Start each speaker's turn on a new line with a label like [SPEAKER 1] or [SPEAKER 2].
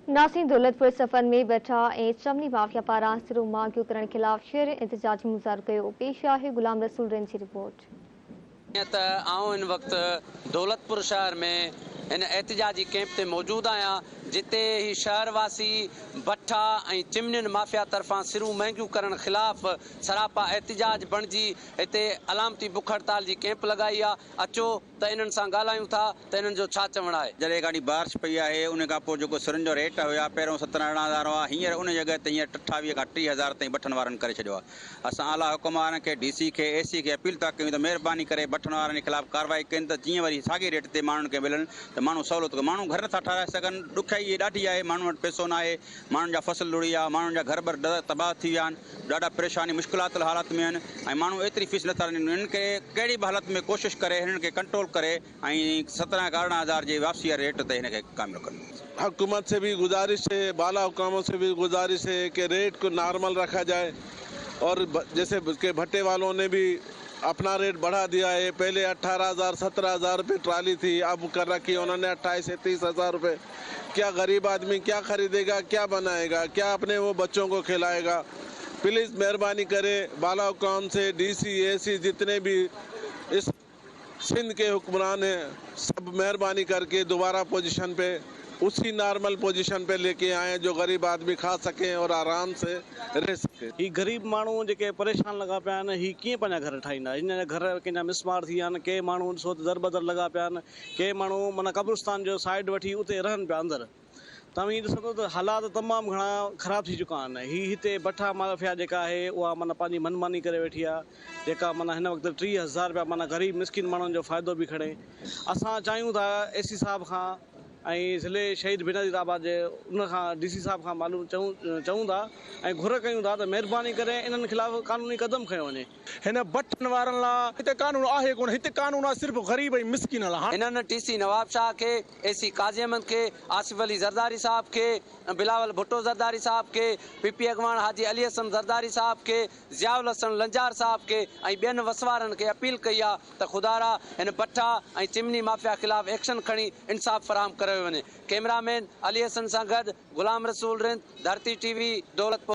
[SPEAKER 1] नासिर दौलतपुर सफ़र में बठा ऐं चमनी माफ़िया पारां सिरो मांगियो करण खिलाफ़ शेर एहतजाजी मुज़ाहिरो कयो। पेश आहे गुलाम रसूल रेन जी रिपोर्ट।
[SPEAKER 2] आऊं इन वक्त दौलतपुर शहर में इन एहतजाजी कैंप ते मौजूद आहियां, जिते ही शहरवासी भट्ठा ऐं चिमनियुनि माफ़िया तरफ़ां सिरूं महांगियूं करण ख़िलाफ़ सरापा एहतजाज बणिजी हिते अलामती बुख हड़ताल जी कैंप लॻाई आहे। अचो त इन्हनि सां ॻाल्हायूं था त इन्हनि जो छा चवणु आहे।
[SPEAKER 3] जॾहिं गाॾी बारिश पई आहे उन खां पोइ जेको सिरुनि जो रेट हुया पहिरियों 17-18 हुआ, हींअर उन जॻह ते हींअर 28 खां 30,000 ताईं भठनि वारनि करे छॾियो आहे। असां आला हुकुमरान खे DC खे AC खे अपील था कयूं त महिरबानी करे भठनि वारनि जे ख़िलाफ़ कार्रवाई कनि त जीअं वरी साॻे रेट ते माण्हुनि खे मिलनि त माण्हू सहूलियत, माण्हू घर नथा ठाराए सघनि। ॾुखियाई ॾाढी आहे, माण्हुनि वटि पैसो न आहे, माण्हुनि जा फसल लुड़ी आहे, माण्हुनि जा घर बर तबाह थी विया आहिनि, ॾाढा परेशानी मुश्किलात हालत में आहिनि ऐं माण्हू एतिरी फीस नथा ॾियनि। हिननि खे कहिड़ी बि हालत में कोशिशि करे हिननि खे कंट्रोल करे ऐं 17 खां 18,000 जे वापसी वारे रेट ते हिन खे कायम रखनि।
[SPEAKER 4] हुकूमत से भी गुजारिश है, बाला हुकामों से भी गुजारिश है कि रेट को नॉर्मल रखा जाए। और जैसे के भट्टे वालों ने भी अपना रेट बढ़ा दिया है। पहले 18,000 17,000 रुपये ट्राली थी, अब कर रखी उन्होंने 28 से 30,000 रुपये। क्या गरीब आदमी क्या खरीदेगा, क्या बनाएगा, क्या अपने वो बच्चों को खिलाएगा। प्लीज़ मेहरबानी करें, बाला हुकाम से DC AC जितने भी इस सिंध के हुक्मरान हैं, सब मेहरबानी करके दोबारा पोजीशन पे उसी नॉर्मल पोजीशन पे लेके आए जो गरीब आदमी खा सकें और आराम से रह सके।
[SPEAKER 5] ही गरीब माण्हू जेके परेशान लॻा पिया आहिनि, ही कीअं पंहिंजा घर ठाहींदा। हिन जा घर कंहिंजा मिसमार थी विया आहिनि, के माण्हू ॾिसो त दर बदर लॻा पिया आहिनि, के माण्हू माना कब्रिस्तान जो साइड वठी उते रहनि पिया अंदरि। तव्हां ॾिसो त हालात तमामु घणा ख़राब थी चुका आहिनि। हिते भट्ठा माफ़िया जेका आहे उहा माना पंहिंजी मनमानी करे वेठी आहे, जेका माना हिन वक़्तु 30,000 रुपया माना ग़रीब मिसकिन माण्हुनि जो फ़ाइदो बि खणे। असां चाहियूं था AC साहब खां ऐं ज़िले शहीद बेनज़ीराबाद जे उन खां DC साहब खां मालूम चऊं था ऐं घुर कयूं था त महिरबानी करे इन्हनि ख़िलाफ़ कानूनी कदम खयो वञे।
[SPEAKER 6] हिन भट्टनि वारनि लाइ हिते कानून आहे कोन, हिते कानून आहे सिर्फ़ु ग़रीब ऐं मिसकिन लाइ।
[SPEAKER 2] हिननि TC नवाब शाह खे, AC काज़ी अहमद खे, आसिफ अली ज़रदारी साहब खे, बिलावल भुट्टो ज़रदारी साहब खे, PP अॻवान हाजी अली हसन ज़रदारी साहब खे, ज़ियाउल हसन लंजार साहब खे ऐं ॿियनि वसवारनि खे अपील कई आहे त ख़ुदारा हिन भट्ठा ऐं चिमनी माफ़िया ख़िलाफ़ एक्शन खणी इंसाफ़ फराहम कयो वञे। कैमरामैन अली हसन सां गॾु गुलाम रसूल रिंद, धरती TV, दौलतपुर।